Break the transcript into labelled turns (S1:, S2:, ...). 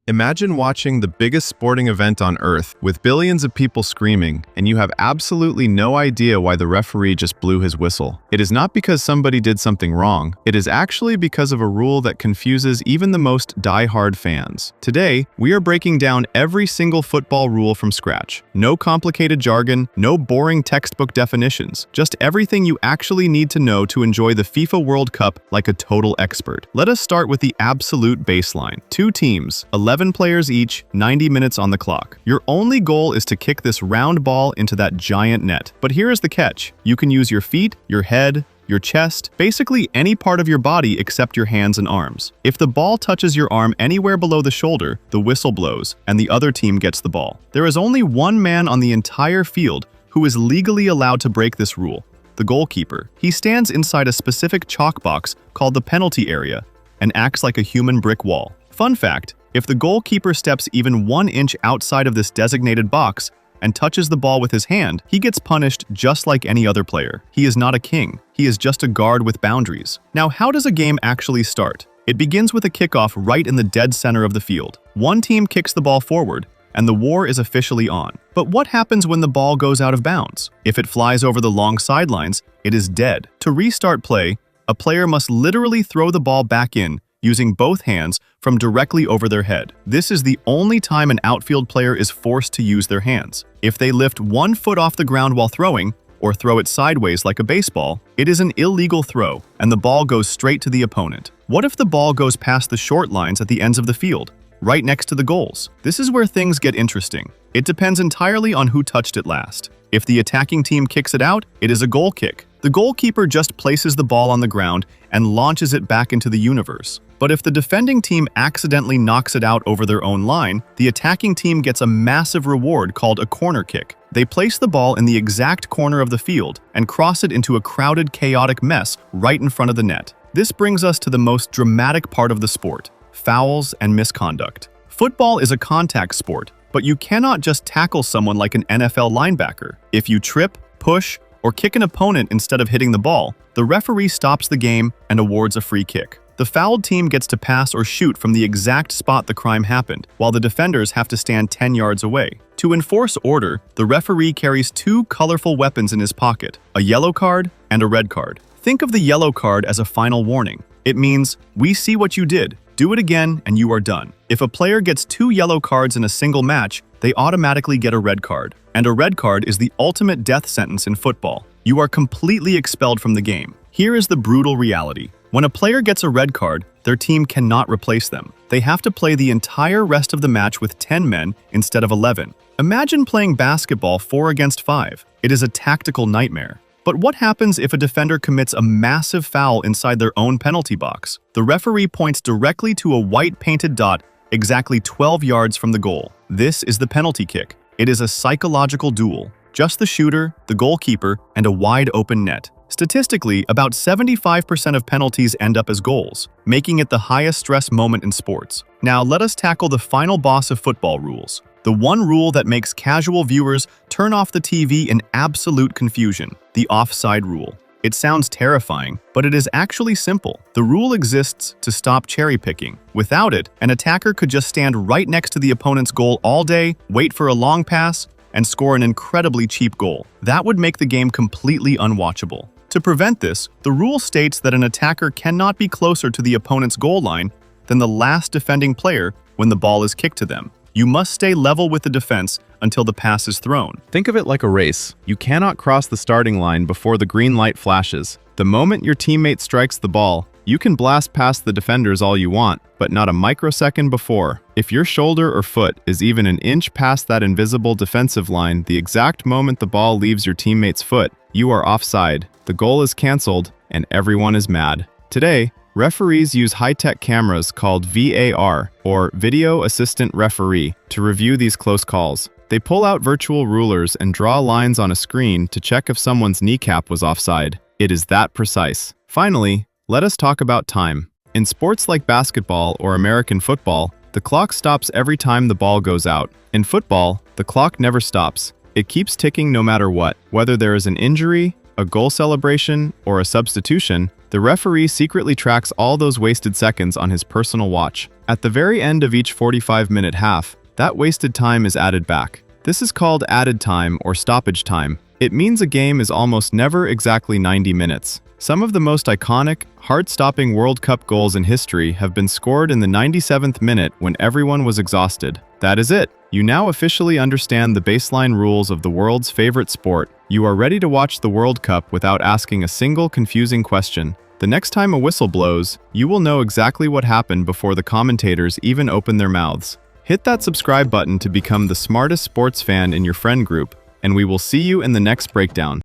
S1: Imagine watching the biggest sporting event on Earth with billions of people screaming, and you have absolutely no idea why the referee just blew his whistle. It is not because somebody did something wrong. It is actually because of a rule that confuses even the most die-hard fans. Today, we are breaking down every single football rule from scratch. No complicated jargon, no boring textbook definitions, just everything you actually need to know to enjoy the FIFA World Cup like a total expert. Let us start with the absolute baseline. Two teams, 11 players each, 90 minutes on the clock. Your only goal is to kick this round ball into that giant net. But here is the catch. You can use your feet, your head, your chest, basically any part of your body except your hands and arms. If the ball touches your arm anywhere below the shoulder, the whistle blows, and the other team gets the ball. There is only one man on the entire field who is legally allowed to break this rule: the goalkeeper. He stands inside a specific chalk box called the penalty area and acts like a human brick wall. Fun fact: if the goalkeeper steps even 1 inch outside of this designated box and touches the ball with his hand, he gets punished just like any other player. He is not a king. He is just a guard with boundaries. Now, how does a game actually start? It begins with a kickoff right in the dead center of the field. One team kicks the ball forward, and the war is officially on. But what happens when the ball goes out of bounds? If it flies over the long sidelines, it is dead. To restart play, a player must literally throw the ball back in, using both hands from directly over their head. This is the only time an outfield player is forced to use their hands. If they lift 1 foot off the ground while throwing, or throw it sideways like a baseball, it is an illegal throw, and the ball goes straight to the opponent. What if the ball goes past the short lines at the ends of the field, right next to the goals? This is where things get interesting. It depends entirely on who touched it last. If the attacking team kicks it out, it is a goal kick. The goalkeeper just places the ball on the ground and launches it back into the universe. But if the defending team accidentally knocks it out over their own line, the attacking team gets a massive reward called a corner kick. They place the ball in the exact corner of the field and cross it into a crowded, chaotic mess right in front of the net. This brings us to the most dramatic part of the sport: fouls and misconduct. Football is a contact sport, but you cannot just tackle someone like an NFL linebacker. If you trip, push, or kick an opponent instead of hitting the ball, the referee stops the game and awards a free kick. The fouled team gets to pass or shoot from the exact spot the crime happened, while the defenders have to stand 10 yards away. To enforce order, the referee carries 2 colorful weapons in his pocket: a yellow card and a red card. Think of the yellow card as a final warning. It means, we see what you did, do it again, and you are done. If a player gets 2 yellow cards in a single match, they automatically get a red card. And a red card is the ultimate death sentence in football. You are completely expelled from the game. Here is the brutal reality. When a player gets a red card, their team cannot replace them. They have to play the entire rest of the match with 10 men instead of 11. Imagine playing basketball 4 against 5. It is a tactical nightmare. But what happens if a defender commits a massive foul inside their own penalty box? The referee points directly to a white painted dot exactly 12 yards from the goal. This is the penalty kick. It is a psychological duel. Just the shooter, the goalkeeper, and a wide open net. Statistically, about 75% of penalties end up as goals, making it the highest stress moment in sports. Now let us tackle the final boss of football rules. The one rule that makes casual viewers turn off the TV in absolute confusion: the offside rule. It sounds terrifying, but it is actually simple. The rule exists to stop cherry picking. Without it, an attacker could just stand right next to the opponent's goal all day, wait for a long pass, and score an incredibly cheap goal. That would make the game completely unwatchable. To prevent this, the rule states that an attacker cannot be closer to the opponent's goal line than the last defending player when the ball is kicked to them. You must stay level with the defense until the pass is thrown.
S2: Think of it like a race. You cannot cross the starting line before the green light flashes. The moment your teammate strikes the ball, you can blast past the defenders all you want, but not a microsecond before. If your shoulder or foot is even an inch past that invisible defensive line the exact moment the ball leaves your teammate's foot, you are offside. The goal is canceled, and everyone is mad. Today, referees use high-tech cameras called VAR, or Video Assistant Referee, to review these close calls. They pull out virtual rulers and draw lines on a screen to check if someone's kneecap was offside. It is that precise. Finally, let us talk about time. In sports like basketball or American football, the clock stops every time the ball goes out. In football, the clock never stops. It keeps ticking no matter what. Whether there is an injury, a goal celebration, or a substitution, the referee secretly tracks all those wasted seconds on his personal watch. At the very end of each 45-minute half, that wasted time is added back. This is called added time or stoppage time. It means a game is almost never exactly 90 minutes. Some of the most iconic, heart-stopping World Cup goals in history have been scored in the 97th minute when everyone was exhausted. That is it. You now officially understand the baseline rules of the world's favorite sport. You are ready to watch the World Cup without asking a single confusing question. The next time a whistle blows, you will know exactly what happened before the commentators even open their mouths. Hit that subscribe button to become the smartest sports fan in your friend group, and we will see you in the next breakdown.